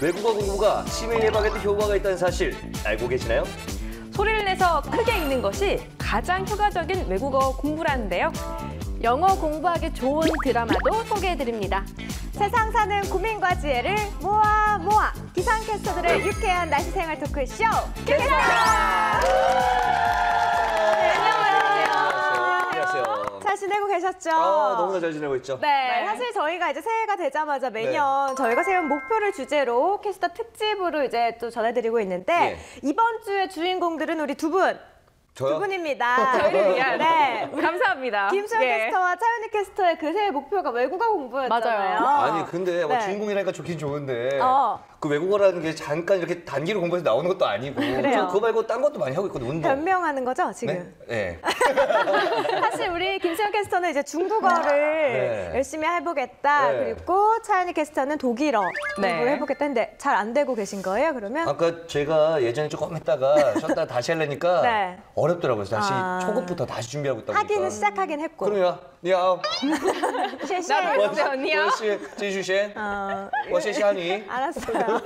외국어 공부가 치매 예방에도 효과가 있다는 사실 알고 계시나요? 소리를 내서 크게 읽는 것이 가장 효과적인 외국어 공부라는데요. 영어 공부하기 좋은 드라마도 소개해드립니다. 세상 사는 고민과 지혜를 모아 기상캐스터들의 유쾌한 날씨 생활 토크쇼 기상캐스터! 안녕하세요. 잘 지내고 계셨죠? 너무나 잘 지내고 있죠. 네, 사실 저희가 이제 새해가 되자마자 매년 저희가 세운 목표를 주제로 캐스터 특집으로 이제 또 전해드리고 있는데 이번 주의 주인공들은 우리 두 분입니다. 저희를 위한. 네. 감사합니다. 김수현 캐스터와 차윤희 캐스터의 그 새해 목표가 외국어 공부였잖아요. 맞아요. 아니 근데 뭐 주인공이라니까 좋긴 좋은데 그 외국어라는 게 잠깐 이렇게 단기로 공부해서 나오는 것도 아니고 저 그거 말고 딴 것도 많이 하고 있거든요. 운동. 변명하는 거죠 지금? 네. 사실 우리 김수현 캐스터는 이제 중국어를 열심히 해보겠다. 그리고 차윤희 캐스터는 독일어 공부를 해보겠다 했는데 잘 안 되고 계신 거예요 그러면? 아까 제가 예전에 조금 했다가 쉬었다가 다시 하려니까 어렵더라고요. 다시 초급부터 다시 준비하고 있다 보니까. 하기는 시작하긴 했고. 그럼요. 니하오. 나도 했어요, 니하오. 继续先. 我是夏妮. 알았어요.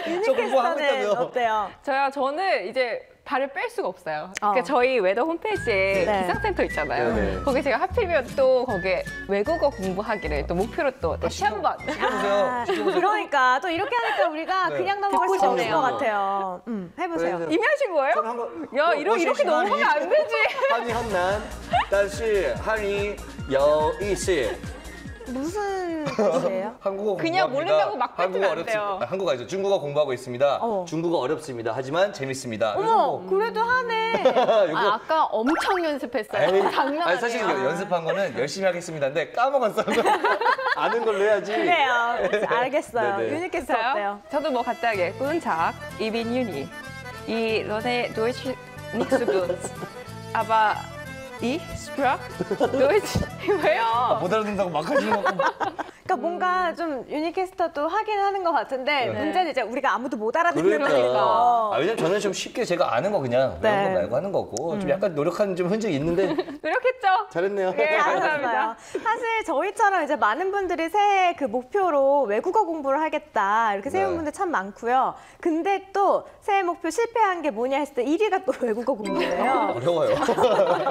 윤희 공부하고 캐스터는 있다며. 어때요? 저는 이제 발을 뺄 수가 없어요. 그러니까 저희 웨더 홈페이지에 기상센터 있잖아요. 거기 제가 하필이면 또 거기에 외국어 공부하기를 또 목표로 또 다시 한번. 그러니까 또 이렇게 하니까 우리가 그냥 넘어갈 수 없을 것 같아요. 해보세요. 이미 하신 거예요? 야, 이렇게 넘어가면 안 되지. 汉语很难但是汉语有意思 무슨 뜻이에요? 한국어 그냥 공부합니다. 모른다고 막 뱉으면 안 돼요. 한국어 아니죠. 중국어 공부하고 있습니다. 중국어 어렵습니다. 하지만 재밌습니다. 어머, 그래도 하네. 아까 엄청 연습했어요. 장난 아니에요. 사실 연습한 거는 열심히 하겠습니다. 근데 까먹었어요. 아는 걸로 해야지. 그래요. 알겠어요. 네네. 윤희 캐스터 어때요? 저도 뭐 간단하게 Guten Tag, ich bin Juni. Ich lerne Deutsch nicht so gut. Aber ich sprach Deutsch. 왜요? 못 알아듣는다고 막 하지 마. 그러니까 뭔가 좀 윤희 캐스터도 하긴 하는 것 같은데 문제는 이제 우리가 아무도 못 알아듣는 거니까. 그러니까. 왜냐면 저는 좀 쉽게 제가 아는 거 그냥 외운 거 말고 하는 거고 좀 약간 노력하는 좀 흔적이 있는데 노력했죠? 잘했네요. 네, 감사합니다. 사실 저희처럼 이제 많은 분들이 새해 그 목표로 외국어 공부를 하겠다 이렇게 세운 분들 참 많고요. 근데 또 새해 목표 실패한 게 뭐냐 했을 때 1위가 또 외국어 공부예요. 어려워요.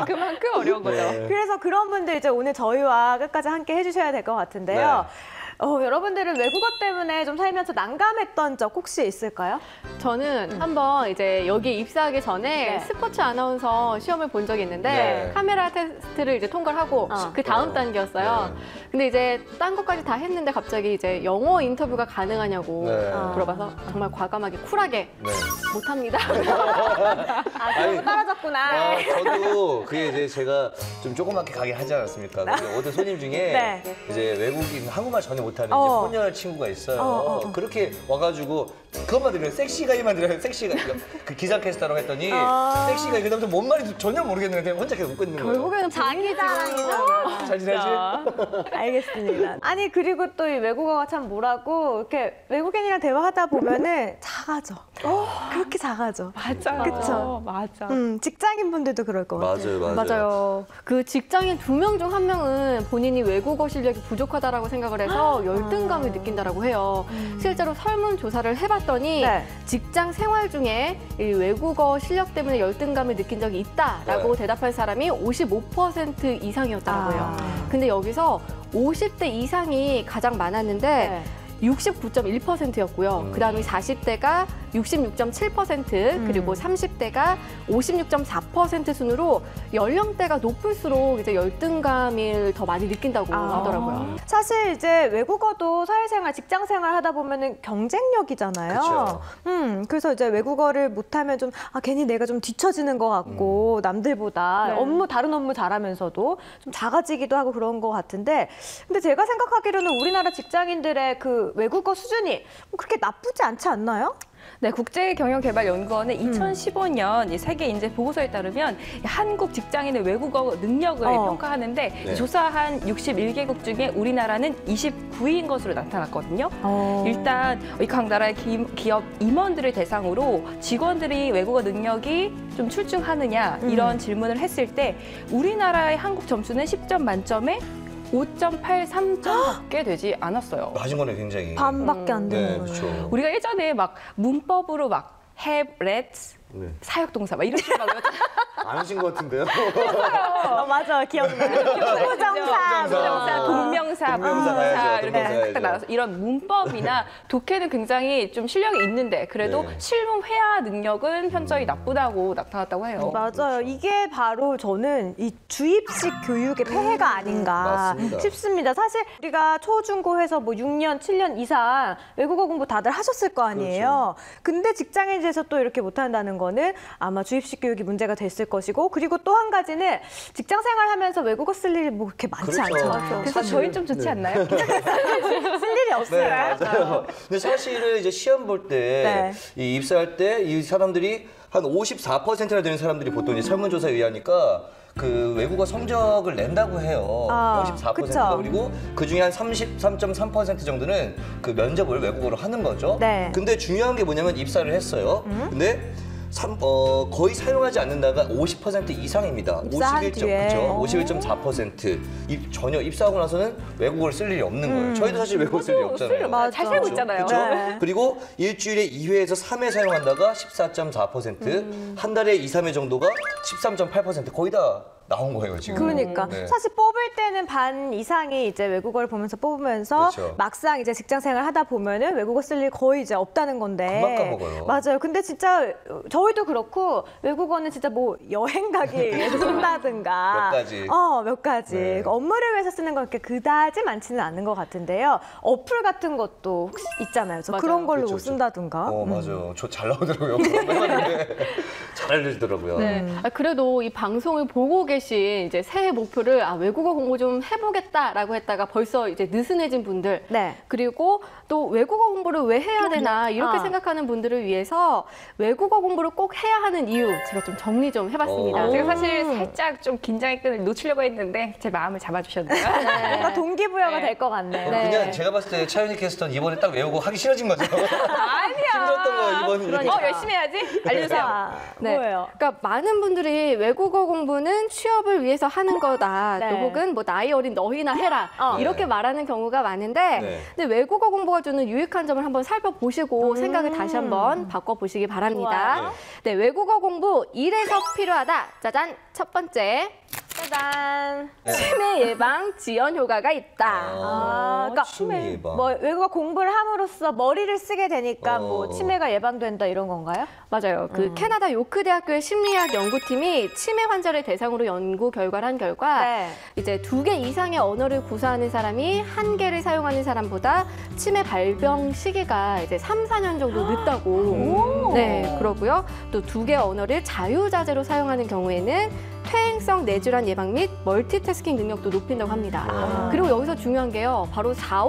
그만큼 어려운 거죠. 그래서 그런 분들 이제 오늘 저희와 끝까지 함께 해주셔야 될 것 같은데요. 여러분들은 외국어 때문에 좀 살면서 난감했던 적 혹시 있을까요? 저는 한번 이제 여기 입사하기 전에 스포츠 아나운서 시험을 본 적이 있는데 카메라 테스트를 이제 통과를 하고 그 다음 단계였어요. 근데 이제 딴 것까지 다 했는데 갑자기 이제 영어 인터뷰가 가능하냐고 물어봐서 정말 과감하게 쿨하게 못합니다. 너무 떨어졌구나. 저도 그게 이제 제가 좀 조그맣게 가게 하지 않았습니까? 근데 어떤 손님 중에 이제 외국인 한국말 전혀 못하는 이제 혼혈 친구가 있어요. 그렇게 와가지고 그것만 들으면 섹시가이만 들으면 섹시가 그 기상캐스터라고 했더니 섹시가이 그다음부터 뭔 말인지 전혀 모르겠는데 혼자 계속 웃고 있는 거예요. 결국에는 자기 자랑이잖아. 잘 지내지? 알겠습니다. 아니 그리고 또 이 외국어가 참 뭐라고 이렇게 외국인이랑 대화하다 보면은 작아져. 그렇게 작아져. 맞아요. 그쵸? 맞아. 직장인 분들도 그럴 것 같아요. 맞아요. 그 직장인 2명 중 1명은 본인이 외국어 실력이 부족하다라고 생각을 해서 열등감을 느낀다라고 해요. 실제로 설문조사를 해봤더니 직장 생활 중에 이 외국어 실력 때문에 열등감을 느낀 적이 있다라고 대답한 사람이 55% 이상이었다고요. 근데 여기서 50대 이상이 가장 많았는데 69.1%였고요. 그다음에 40대가 66.7%, 그리고 30대가 56.4% 순으로 연령대가 높을수록 이제 열등감을 더 많이 느낀다고 하더라고요. 사실 이제 외국어도 사회생활, 직장생활 하다 보면은 경쟁력이잖아요. 그래서 이제 외국어를 못하면 좀 괜히 내가 좀 뒤처지는 것 같고 남들보다 다른 업무 잘하면서도 좀 작아지기도 하고 그런 것 같은데, 근데 제가 생각하기로는 우리나라 직장인들의 그 외국어 수준이 그렇게 나쁘지 않지 않나요? 네, 국제경영개발연구원의 2015년 이 세계인재 보고서에 따르면 한국 직장인의 외국어 능력을 평가하는데 조사한 61개국 중에 우리나라는 29위인 것으로 나타났거든요. 일단 각 나라의 기업 임원들을 대상으로 직원들이 외국어 능력이 좀 출중하느냐 이런 질문을 했을 때 우리나라의 한국 점수는 10점 만점에 5.83점밖에 되지 않았어요. 낮은 거네 굉장히. 반밖에 안 되는 네, 거예요. 그렇죠. 우리가 예전에 막 문법으로 막 have, let's, 네. 사역동사 막 이렇게 막 안 하신 것 같은데요? 맞아, 기억나요. 부정사, 동명사, 동명사 가야죠, 이렇게 동명사 딱 나와서 이런 문법이나 독해는 굉장히 좀 실력이 있는데 그래도 네. 실무 회화 능력은 현저히 나쁘다고 나타났다고 해요. 맞아요. 이게 바로 저는 이 주입식 교육의 폐해가 아닌가 맞습니다. 싶습니다. 사실 우리가 초중고 해서 뭐 6년, 7년 이상 외국어 공부 다들 하셨을 거 아니에요. 근데 직장인에서 또 이렇게 못한다는 거는 아마 주입식 교육이 문제가 됐을 것이고, 그리고 또 한 가지는 직장 생활하면서 외국어 쓸 일이 뭐 그렇게 많지 그렇죠. 않잖아요. 그래서 저희 좀 좋지 않나요? 쓸 일이 없어요. 네, 맞아요. 근데 사실은 이제 시험 볼 때, 이 입사할 때 이 사람들이 한 54%나 되는 사람들이 보통 이제 설문조사에 의하니까 그 외국어 성적을 낸다고 해요. 54%가. 그쵸. 그리고 그 중에 한 33.3% 정도는 그 면접을 외국어로 하는 거죠. 네. 근데 중요한 게 뭐냐면 입사를 했어요. 근데 거의 사용하지 않는다가 50% 이상입니다. 입사한 뒤에. 그렇죠. 51.4%. 전혀 입사하고 나서는 외국어를 쓸 일이 없는 거예요. 저희도 사실 외국어 쓸 일이 없잖아요. 맞아. 잘 살고 있잖아요. 그렇죠? 네. 그리고 일주일에 2회에서 3회 사용한다가 14.4%, 한 달에 2, 3회 정도가 13.8%. 거의 다 나온 거예요, 지금. 그러니까 네. 사실 뽑을 때는 반 이상이 이제 외국어를 보면서 뽑으면서 그렇죠. 막상 이제 직장 생활 하다 보면은 외국어 쓸 일 거의 이제 없다는 건데. 금방 까먹어요. 맞아요. 근데 진짜 저희도 그렇고 외국어는 진짜 뭐 여행 가기 위해서 쓴다든가. 몇 가지. 몇 가지. 네. 그러니까 업무를 위해서 쓰는 건 그렇게 그다지 많지는 않은 것 같은데요. 어플 같은 것도 혹시 있잖아요. 그래서 맞아요. 그런 걸로 그렇죠, 못 그렇죠. 쓴다든가. 맞아요. 저 잘 나오더라고요. 해봤는데 잘 알려주더라고요. 네. 그래도 이 방송을 보고 계신 이제 새해 목표를 외국어 공부 좀 해보겠다라고 했다가 벌써 이제 느슨해진 분들, 네. 그리고 또 외국어 공부를 왜 해야 되나 이렇게 생각하는 분들을 위해서 외국어 공부를 꼭 해야 하는 이유 제가 좀 정리 좀 해봤습니다. 제가 사실 살짝 좀 긴장의 끈을 놓치려고 했는데 제 마음을 잡아주셨네요. 뭔가 동기부여가 될 것 같네요. 그냥 제가 봤을 때 차윤희 캐스터는 이번에 딱 외우고 하기 싫어진 거죠. 아니야. 힘들었던 거예요, 이번이. 그러니까. 열심히 해야지. 알려주세요. 뭐예요? 그러니까 많은 분들이 외국어 공부는 취업을 위해서 하는 거다. 네. 또 혹은 뭐 나이 어린 너희나 해라. 이렇게 네. 말하는 경우가 많은데 네. 근데 외국어 공부가 주는 유익한 점을 한번 살펴보시고 생각을 다시 한번 바꿔보시기 바랍니다. 좋아요. 네, 외국어 공부 일에서 필요하다. 짜잔, 첫 번째. 짜잔. 치매 예방 지연 효과가 있다. 그러니까 치매 예방. 뭐 외국어 공부를 함으로써 머리를 쓰게 되니까 뭐 어. 치매가 예방된다 이런 건가요? 맞아요. 그 캐나다 요크 대학교의 심리학 연구팀이 치매 환자를 대상으로 연구 결과를 한 결과 네. 이제 2개 이상의 언어를 구사하는 사람이 1개를 사용하는 사람보다 치매 발병 시기가 이제 3, 4년 정도 늦다고. 네, 그러고요. 또 2개 언어를 자유자재로 사용하는 경우에는 퇴행성 뇌질환 예방 및 멀티태스킹 능력도 높인다고 합니다. 그리고 여기서 중요한 게요. 바로 40,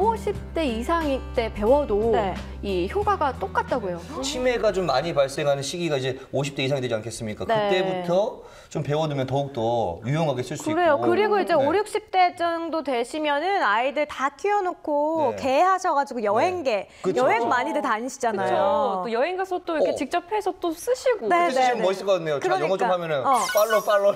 50대 이상일 때 배워도 네. 이 효과가 똑같다고 해요. 치매가 좀 많이 발생하는 시기가 이제 50대 이상이 되지 않겠습니까? 네. 그때부터 좀 배워두면 더욱더 유용하게 쓸 수 그래요. 있고. 그리고 이제 네. 5, 60대 정도 되시면은 아이들 다 키워놓고 네. 개하셔가지고 여행계, 네. 그쵸. 여행 많이들 다니시잖아요. 그렇죠. 또 여행 가서 또 이렇게 어. 직접 해서 또 쓰시고. 네. 그렇게 쓰시면 멋있을 것 같네요. 자, 영어 좀 그러니까. 하면은 어. 팔로우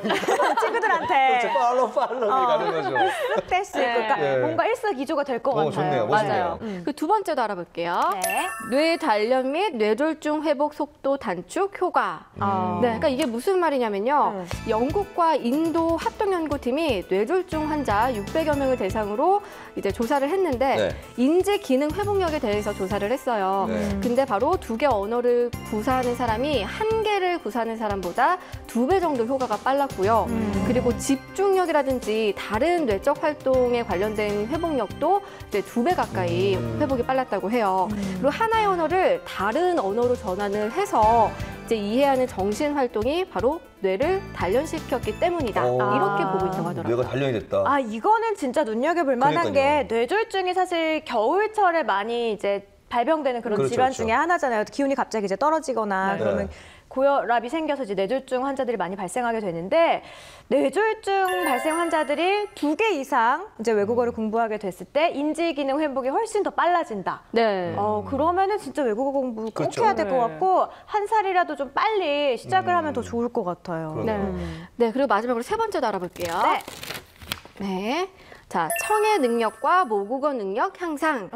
친구들한테 그렇죠. 팔로우 가는 거죠. 쓱 뗄 수 있고, 그러니까 네. 뭔가 일석이조가 될 것 같아요. 좋네요. 멋있네요. 맞아요. 그 두 번째도 알아볼게요. 네. 뇌 단련 및 뇌졸중 회복 속도 단축 효과. 네, 그러니까 이게 무슨 말이냐면요. 영국과 인도 합동연구팀이 뇌졸중 환자 600여 명을 대상으로 이제 조사를 했는데 네. 인지 기능 회복력에 대해서 조사를 했어요. 네. 근데 바로 2개 언어를 구사하는 사람이 1개를 구사하는 사람보다 2배 정도 효과가 빨랐고요. 그리고 집중력이라든지 다른 뇌적 활동에 관련된 회복력도 이제 2배 가까이 회복이 빨랐다고 해요. 그리고 하나의 언어를 다른 언어로 전환을 해서 이제 이해하는 정신 활동이 바로 뇌를 단련시켰기 때문이다. 이렇게 보고 있다고 하더라고요. 뇌가 단련이 됐다. 이거는 진짜 눈여겨볼 만한 그러니까요. 게 뇌졸중이 사실 겨울철에 많이 이제 발병되는 그런 그렇죠, 질환 그렇죠. 중에 하나잖아요. 기온이 갑자기 이제 떨어지거나 네. 그러면 고혈압이 생겨서 이제 뇌졸중 환자들이 많이 발생하게 되는데 뇌졸중 발생 환자들이 2개 이상 이제 외국어를 공부하게 됐을 때 인지 기능 회복이 훨씬 더 빨라진다. 네. 그러면은 진짜 외국어 공부 꼭 그렇죠. 해야 될 것 같고 한 살이라도 좀 빨리 시작을 하면 더 좋을 것 같아요. 그러네요. 네. 그리고 마지막으로 세 번째도 알아볼게요. 네. 네. 자, 청의 능력과 모국어 능력 향상.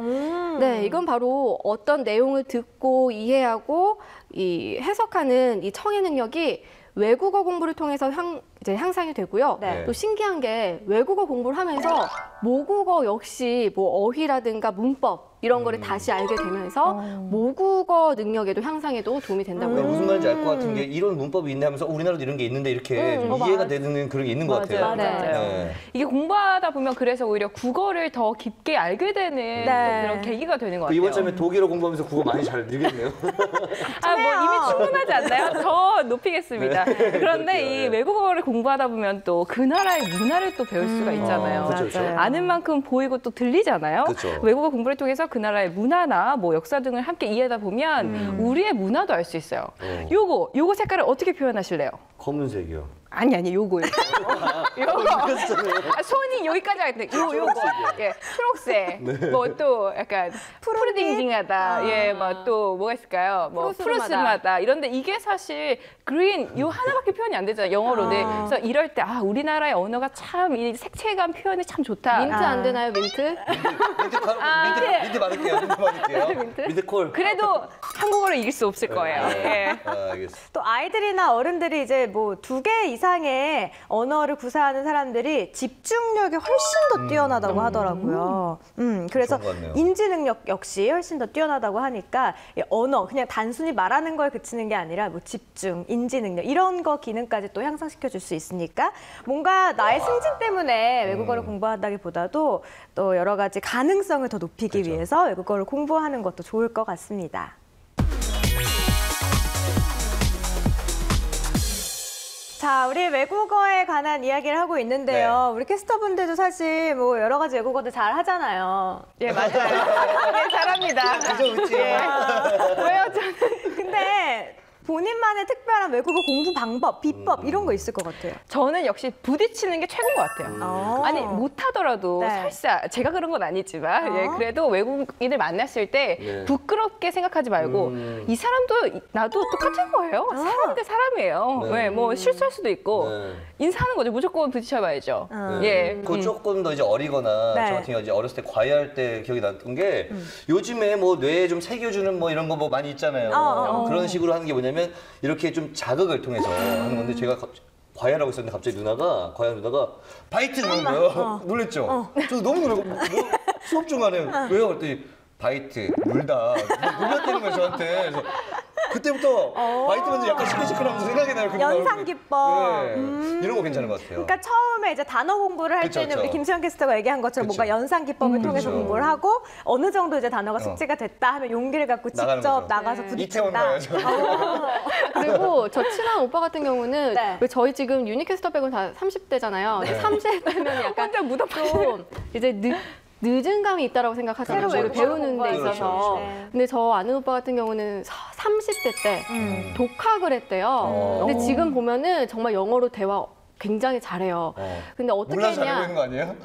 네, 이건 바로 어떤 내용을 듣고 이해하고 이 해석하는 이 청의 능력이 외국어 공부를 통해서 이제 향상이 되고요. 네. 또 신기한 게 외국어 공부를 하면서 모국어 역시 뭐 어휘라든가 문법 이런 거를 다시 알게 되면서 모국어 능력에도 향상에도 도움이 된다고 해요. 무슨 말인지 알 것 같은 게 이런 문법이 있네 하면서 우리나라도 이런 게 있는데 이렇게 좀 이해가 되는 그런 게 있는 것 같아요. 맞아요. 네. 이게 공부하다 보면 그래서 오히려 국어를 더 깊게 알게 되는 또 그런 계기가 되는 것 같아요. 이번 점에 독일어 공부하면서 국어 많이 잘 늘겠네요. 아, 뭐 이미 충분하지 않나요? 더 높이겠습니다. 그런데 이 외국어를 공부하다 보면 또 그 나라의 문화를 또 배울 수가 있잖아요. 그렇죠. 아는 만큼 보이고 또 들리잖아요. 그쵸. 외국어 공부를 통해서 그 나라의 문화나 뭐 역사 등을 함께 이해하다 보면 우리의 문화도 알 수 있어요. 요거 색깔을 어떻게 표현하실래요? 검은색이요. 아니 요거. 아, 손이 여기까지 하겠네. 요거. 예, 초록색. 뭐 또 약간 푸르딩딩하다. 예, 뭐 또 뭐가 있을까요? 뭐 푸르스마다. 이런데 이게 사실 그린 요 하나밖에 표현이 안 되잖아요. 영어로. 네. 그래서 이럴 때 아, 우리나라의 언어가 참 이 색채감 표현이 참 좋다. 민트 안 되나요, 민트? 민트 받을게요. 민트 콜. 그래도 한국어를 이길 수 없을 거예요. 예. 알겠습니다. 또 아이들이나 어른들이 이제 뭐 2개 이상의 언어를 구사하는 사람들이 집중력이 훨씬 더 뛰어나다고 하더라고요. 그래서 좋은 것 같네요. 인지 능력 역시 훨씬 더 뛰어나다고 하니까 이 언어 그냥 단순히 말하는 거에 그치는 게 아니라 뭐 집중, 인지 능력 이런 거 기능까지 또 향상시켜 줄 수 있으니까 뭔가 나의 승진 때문에 외국어를 공부한다기보다도 또 여러 가지 가능성을 더 높이기 위해서 외국어를 공부하는 것도 좋을 것 같습니다. 자, 우리 외국어에 관한 이야기를 하고 있는데요. 우리 캐스터분들도 사실 뭐 여러 가지 외국어들 잘 하잖아요. 예, 맞아요. 예, 잘합니다. 그죠, 왜요, 저는? 근데 본인만의 특별한 외국어 공부 방법, 비법 이런 거 있을 것 같아요. 저는 역시 부딪히는 게 최고인 것 같아요. 아니 못하더라도 네. 설사 제가 그런 건 아니지만 예, 그래도 외국인을 만났을 때 부끄럽게 생각하지 말고 이 사람도 나도 똑같은 거예요. 사람인데 사람이에요. 네, 뭐 실수할 수도 있고 인사하는 거죠. 무조건 부딪혀봐야죠. 예. 그 조금 더 이제 어리거나 네. 저 같은 경우 이제 어렸을 때 과외할 때 기억이 났던 게 요즘에 뭐 뇌에 좀 새겨주는 뭐 이런 거 뭐 많이 있잖아요. 그런 식으로 하는 게 뭐냐면 이렇게 좀 자극을 통해서 하는 건데 제가 과외하고 있었는데 갑자기 과외하는 누나가 바이트 넣은 거예요. 놀랬죠? 저 너무 놀라고 수업 중간에 왜요? 그랬더니 바이트, 물다. 놀렸다는 거예요, 저한테. 그래서 그때부터 바이트 먼저 약간 시끌시끌하면서 생각이 나요. 연상 기법. 네. 이런 거 괜찮은 것 같아요. 그러니까 처음에 이제 단어 공부를 할 그쵸, 때는 그쵸. 우리 김수현 캐스터가 얘기한 것처럼 뭔가 연상 기법을 통해서 그쵸. 공부를 하고 어느 정도 이제 단어가 숙지가 됐다 하면 용기를 갖고 나가는 직접 거죠. 나가서 이태원 부딪힌다. 가야죠. 그리고 저 친한 오빠 같은 경우는 네. 왜 저희 지금 유니캐스터 빼고는 다 30대잖아요. 30대면 약간 혼자 묻어버리네. 좀 이제 늦은 감이 있다라고 생각하잖아요. 새로 뭐를 배우는 데 그렇죠, 있어서. 그렇죠. 근데 저 아는 오빠 같은 경우는 30대 때 독학을 했대요. 근데 지금 보면은 정말 영어로 대화 굉장히 잘해요. 근데 어떻게 몰라서 잘하고 했냐? 있는 거 아니에요?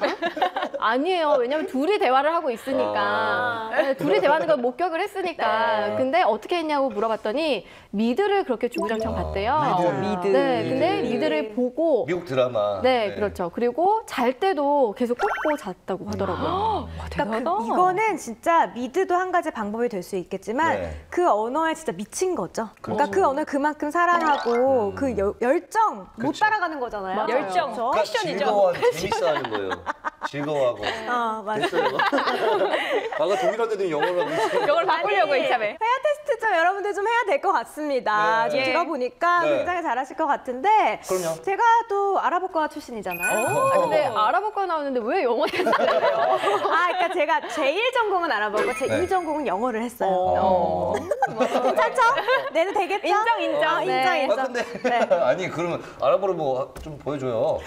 아니에요. 왜냐면 둘이 대화를 하고 있으니까. 네, 둘이 대화하는 걸 목격을 했으니까. 네. 근데 어떻게 했냐고 물어봤더니 미드를 그렇게 주구장창 봤대요. 미드. 네, 근데 미드. 미드를 보고 미국 드라마. 네, 그렇죠. 그리고 잘 때도 계속 꽂고 잤다고 하더라고요. 그러니까 대단하다. 이거는 진짜 미드도 한 가지 방법이 될 수 있겠지만 네. 그 언어에 진짜 미친 거죠. 그러니까 그 언어를 그만큼 사랑하고 그 열정 못 그렇죠. 따라가는 거잖아요. 열정. 그렇죠? 패션이죠. 즐거워하고 재밌어하는 거예요. 즐거워하고. 맞아요. 됐어요. 아까 독일어인데도 영어로 하고 있어요. 이걸 바꾸려고 이참에. 회화 테스트 좀 여러분들 좀 해야 될 것 같습니다. 네. 좀 예. 들어보니까 네. 굉장히 잘하실 것 같은데 그럼요. 제가 또 아랍어과 출신이잖아요. 아, 근데 아랍어과 나오는데 왜 영어 테스트를 해요? 그러니까 제가 제1 전공은 아랍어고 제2 네. 전공은 영어를 했어요. 괜찮죠? 내도 되겠죠? 인정, 인정. 인정. 아 근데 아니 그러면 아랍어로 뭐 좀 보여줘요.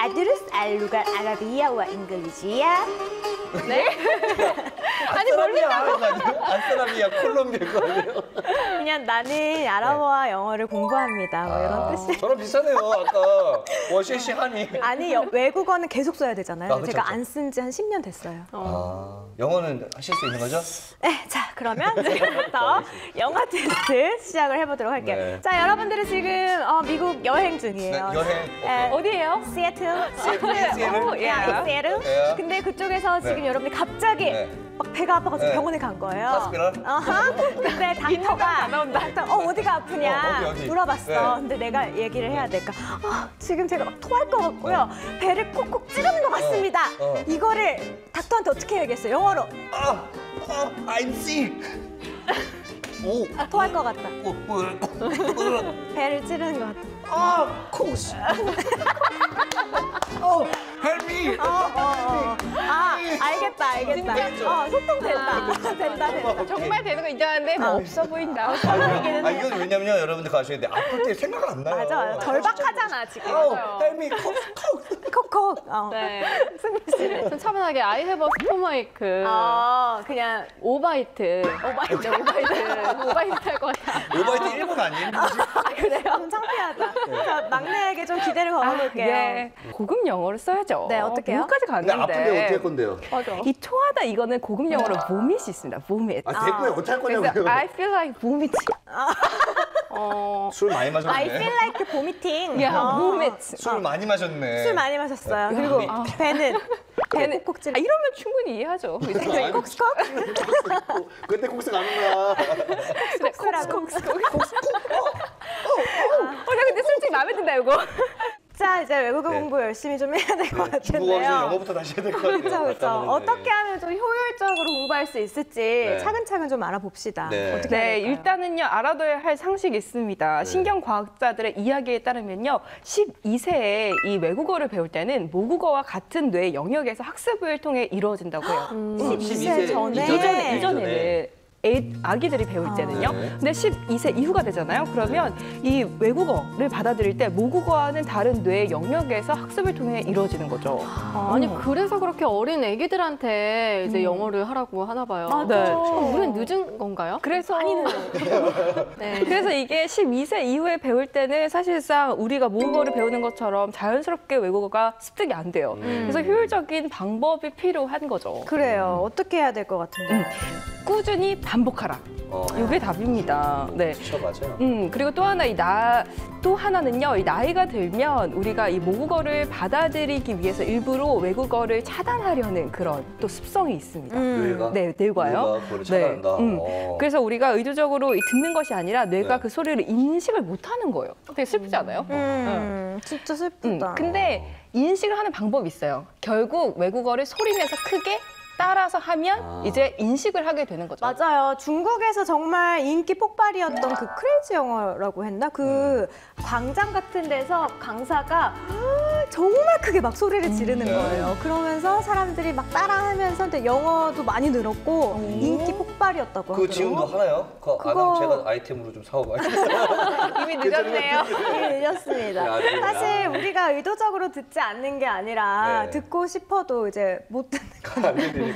أدرس اللغة العربية والإنجليزية. 네? 아니 모른다고. 안사람이야 콜롬비아 거 아니에요? 그냥 나는 아랍어와 영어를 공부합니다. 뭐 이런 뜻이. 저랑 비슷하네요. 아까 워시시 하니. 아니 외국어는 계속 써야 되잖아요. 그쵸, 제가 그쵸. 안 쓴 지 한 10년 됐어요. 영어는 하실 수 있는 거죠? 네, 자 그러면 지금부터 영어 테스트 시작을 해보도록 할게요. 네. 자 여러분들은 지금 미국 여행 중이에요. 네, 여행. 네, 어디예요? 시애틀. 시애틀? 시애틀. 예. 근데 그쪽에서 네. 지금 여러분이 갑자기 네. 막 배가 아파가지고 네. 병원에 간 거예요. 호스피럴? 근데 닥터가 어디가 아프냐 어디? 물어봤어. 네. 근데 내가 얘기를 해야 될까? 지금 제가 막 토할 것 같고요. 배를 콕콕 찌르는 것 같습니다. 이거를 닥터한테 어떻게 얘기했어? 영어로. I'm sick. 오. 토할 것 같다. 오. 배를 찌르는 것 같다. 코스. help me. 알겠다. 소통된다. 된다. 정말 되는 거 인정하는데 뭐 없어 보인다. 이건 왜냐면 여러분들 가시는데 아플 때 생각 안 나요. 맞아. 절박하잖아 지금. help me. 콕콕. 네. 좀 차분하게 I have a 스토마이크. 그냥 오바이트. 오바이트 할 것 같아. 오바이트 일본 아니에요? 그래요? 좀 창피하다. 자, 막내에게 좀 기대를 걸어볼게요. 예. 고급 영어를 써야죠. 네, 어떡해요? 미국까지 근데 갔는데. 아픈데 어떻게 할 건데요? 이 토하다 이거는 고급 영어로 vomit 있습니다. vomit. 됐고요. 어떻게 할 그래서 거냐고요. I feel like vomit. 술 많이 마셨네. I feel like vomiting. vomit. 술 많이 마셨네. 술 많이 마셨어요. 그리고 배는 콕콕 찌르. 이러면 충분히 이해하죠. 콕콕. 그때 콕스 가는 거야. 콕콕. 나 근데 솔직히 마음에 든다 이거. 자, 이제 외국어 네. 공부 열심히 좀 해야 될 것 중국어에서 같은데요. 영어부터 다시 해야 될 것 같아요. 그렇죠. 어떻게 하면 좀 효율적으로 공부할 수 있을지 네. 차근차근 좀 알아봅시다. 네. 어떻게 해야 네, 될까요? 일단은요 알아둬야 할 상식이 있습니다. 신경과학자들의 이야기에 따르면요 12세에 이 외국어를 배울 때는 모국어와 같은 뇌 영역에서 학습을 통해 이루어진다고요. 12세 전에. 이전에는 아기들이 배울 때는요. 네. 근데 12세 이후가 되잖아요. 그러면 이 외국어를 받아들일 때 모국어와는 다른 뇌 영역에서 학습을 통해 이루어지는 거죠. 아니 그래서 그렇게 어린 애기들한테 이제 영어를 하라고 하나 봐요. 네. 우리는 늦은 건가요? 그래서 네. 그래서 이게 12세 이후에 배울 때는 사실상 우리가 모국어를 배우는 것처럼 자연스럽게 외국어가 습득이 안 돼요. 그래서 효율적인 방법이 필요한 거죠. 그래요. 어떻게 해야 될 것 같은데? 꾸준히 반복하라. 이게 답입니다. 네. 그렇죠, 맞아요. 그리고 또 하나 또 하나는요. 이 나이가 들면 우리가 이 모국어를 받아들이기 위해서 일부러 외국어를 차단하려는 그런 또 습성이 있습니다. 뇌가? 네, 뇌가요. 뇌가 그거를 차단한다. 그래서 우리가 의도적으로 듣는 것이 아니라 뇌가 그 소리를 인식을 못하는 거예요. 되게 슬프지 않아요? 진짜 슬프다. 근데 인식을 하는 방법이 있어요. 결국 외국어를 소리 내서 크게 따라서 하면 이제 인식을 하게 되는 거죠. 맞아요. 중국에서 정말 인기 폭발이었던 그 크레이지 영어라고 했나? 그 광장 같은 데서 강사가 정말 크게 막 소리를 지르는 거예요. 그러면서 사람들이 막 따라하면서 근데 영어도 많이 늘었고 인기 폭발이었다고 그거 하더라고요. 지금도 하나요? 그거 안 하면 제가 아이템으로 좀 사와봐요. 이미 늦었네요. 네, 늦었습니다. 아닙니다. 사실 우리가 의도적으로 듣지 않는 게 아니라 네. 듣고 싶어도 이제 못 듣는 안 되니까.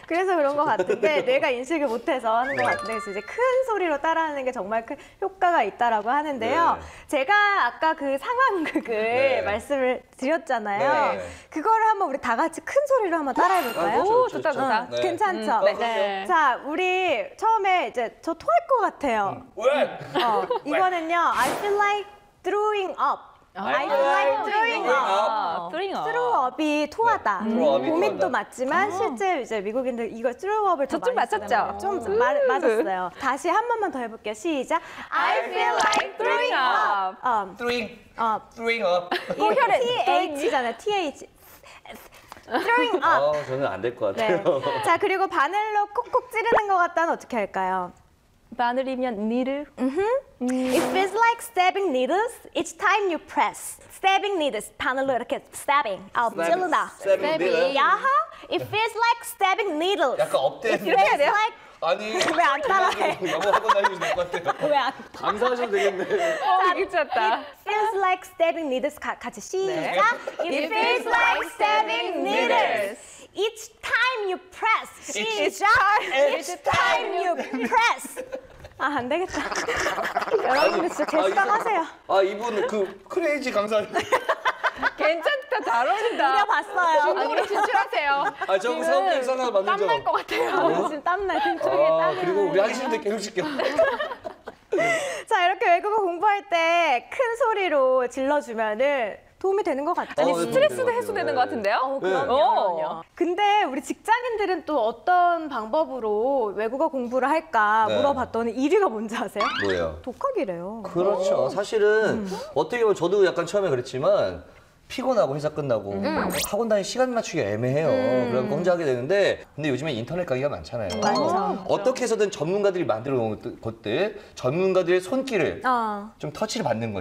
그래서 그런 것 같은데 뇌가 인식을 못해서 하는 것 같은데 그래서 이제 큰 소리로 따라하는 게 정말 큰 효과가 있다라고 하는데요. 네. 제가 아까 그 상황극을 네. 말씀을 드렸잖아요. 네. 그거를 한번 우리 다 같이 큰 소리로 한번 따라해볼까요? 오, 좋다, 좋다. 네. 괜찮죠? 네. 자, 우리 처음에 이제 저 토할 것 같아요. 왜? 이거는요. I feel like throwing up. I feel like throwing up. throw up이 토하다. throw up이 고민도 토하다. 맞지만 실제 이제 미국인들 이걸 throw up을 더 저좀 많이 맞췄죠? 쓰는 거예요. 좀 맞았어요. 다시 한 번만 더 해볼게요. 시작. I feel like throwing up. throwing up. 이거 TH잖아요. TH. throwing up. 저는 안 될 것 네. 같아요. 자, 그리고 바늘로 콕콕 찌르는 것 같다는 어떻게 할까요? 바늘이면 니를. It feels like stabbing needles each time you press. Stabbing needles. 바늘로 이렇게 stabbing. 찌르다. stabbing needle? 야하. It feels like stabbing needles. 약간 업된. 이렇게 해야 돼요? 아니. 왜 안 따라해? 영어 학원 다니면 될 것 같아요. 왜 안? 감사하셔도 되겠네. 미쳤다. It feels like stabbing needles. 같이 시작. It feels like stabbing needles. Each time you press. 시작. Each time you press. 아, 안 되겠다. 여러분들 진짜 제수강하세요. 이분 그 크레이지 강사. 괜찮다, 잘 어울린다. 노려봤어요. 중국으로 진출하세요. 저 사업 일상을 만들죠. 땀날 것 같아요. 지금 땀나, 등쪽에 땀이. 그리고 우리 하기 싫은데 계속 시켜. 자, 이렇게 외국어 공부할 때 큰 소리로 질러주면은 도움이 되는 것 같죠? 아니, 네, 스트레스도 네, 해소되는 네. 것 같은데요? 그럼요. 근데 우리 직장인들은 또 어떤 방법으로 외국어 공부를 할까 네. 물어봤더니 1위가 뭔지 아세요? 뭐예요? 독학이래요. 그렇죠. 사실은 어떻게 보면 저도 약간 처음에 그랬지만 피곤하고 회사 끝나고 학원 다닐 시간 맞추기가 애매해요. 그럼 혼자 하게 되는데 근데 요즘에 인터넷 강의가 많잖아요. 맞아. 어떻게 해서든 전문가들이 만들어 놓은 것들, 전문가들의 손길을 아. 좀 터치를 받는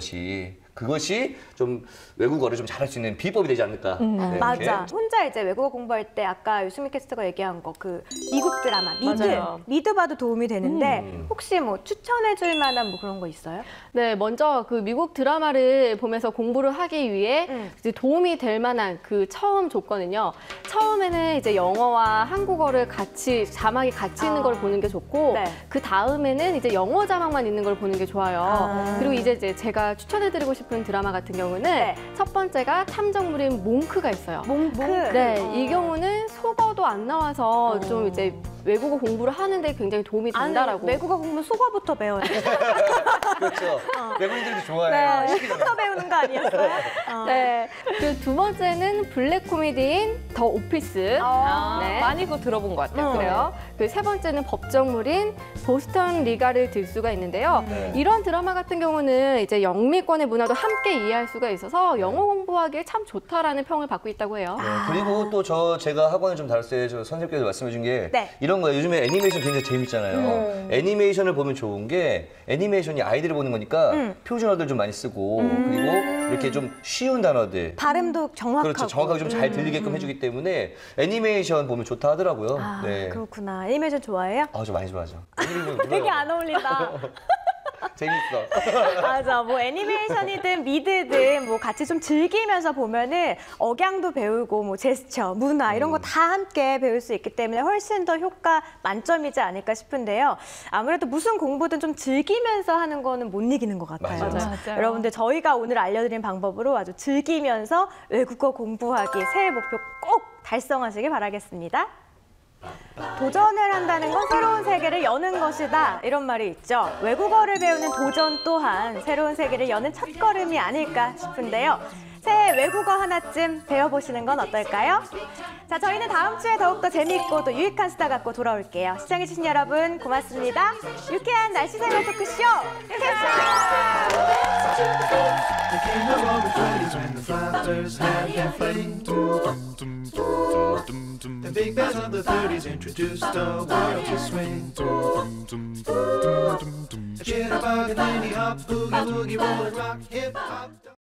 그것이 좀 외국어를 좀 잘할 수 있는 비법이 되지 않을까. 네, 이렇게. 맞아. 혼자 이제 외국어 공부할 때 아까 유수미 캐스터가 얘기한 거 그 미국 드라마 미드. 맞아요. 미드 봐도 도움이 되는데 혹시 뭐 추천해 줄 만한 뭐 그런 거 있어요? 네, 먼저 그 미국 드라마를 보면서 공부를 하기 위해 이제 도움이 될 만한 그 처음 조건은요. 처음에는 이제 영어와 한국어를 같이 자막이 같이 있는 걸 보는 게 좋고 네. 그 다음에는 이제 영어 자막만 있는 걸 보는 게 좋아요. 그리고 이제 제가 추천해드리고 싶은 드라마 같은 경우는 네. 첫 번째가 탐정물인 몽크가 있어요. 몽크. 네, 이 경우는 속어도 안 나와서 좀 이제 외국어 공부를 하는데 굉장히 도움이 된다라고. 외국어 공부 속어부터 배워야 돼. 그렇죠. 외국인들도 좋아해요. 네. 부터 배우는 거 아니었어요? 네. 그 두 번째는 블랙 코미디인 더 오피스. 네. 많이 그거 들어본 것 같아요. 그래요. 그 세 번째는 법정물인 보스턴 리가를 들 수가 있는데요. 이런 드라마 같은 경우는 이제 영미권의 문화도 함께 이해할 수가 있어서 영어 공부하기에 참 좋다라는 평을 받고 있다고 해요. 네, 그리고 또 제가 학원을 좀 다녔을 때 선생님께서 말씀해 준 게 네. 이런 거예요. 요즘에 애니메이션 굉장히 재밌잖아요. 애니메이션을 보면 좋은 게 애니메이션이 아이들이 보는 거니까 표준어들 좀 많이 쓰고 그리고 이렇게 좀 쉬운 단어들 발음도 정확하고. 그렇죠. 정확하게 좀 잘 들리게끔 해주기 때문에 애니메이션 보면 좋다 하더라고요. 아, 네. 그렇구나. 애니메이션 좋아해요? 저 많이 좋아하죠. 되게 안 어울린다. 재밌어. 맞아. 뭐 애니메이션이든 미드든 뭐 같이 좀 즐기면서 보면은 억양도 배우고 뭐 제스처, 문화 이런 거 다 함께 배울 수 있기 때문에 훨씬 더 효과 만점이지 않을까 싶은데요. 아무래도 무슨 공부든 좀 즐기면서 하는 거는 못 이기는 것 같아요. 맞아요. 맞아요. 여러분들 저희가 오늘 알려드린 방법으로 아주 즐기면서 외국어 공부하기 새해 목표 꼭 달성하시길 바라겠습니다. 도전을 한다는 건 새로운 세계를 여는 것이다 이런 말이 있죠. 외국어를 배우는 도전 또한 새로운 세계를 여는 첫걸음이 아닐까 싶은데요. 새해 외국어 하나쯤 배워보시는 건 어떨까요? 자, 저희는 다음 주에 더욱더 재미있고 또 유익한 수다 갖고 돌아올게요. 시청해주신 여러분 고맙습니다. 유쾌한 날씨생활 토크쇼 There came a roaring 20s when the flappers had their fling. The big bands of the 30s introduced the world to swing. A jitterbug and Lindy Hop, boogie woogie, roll and rock, hip hop.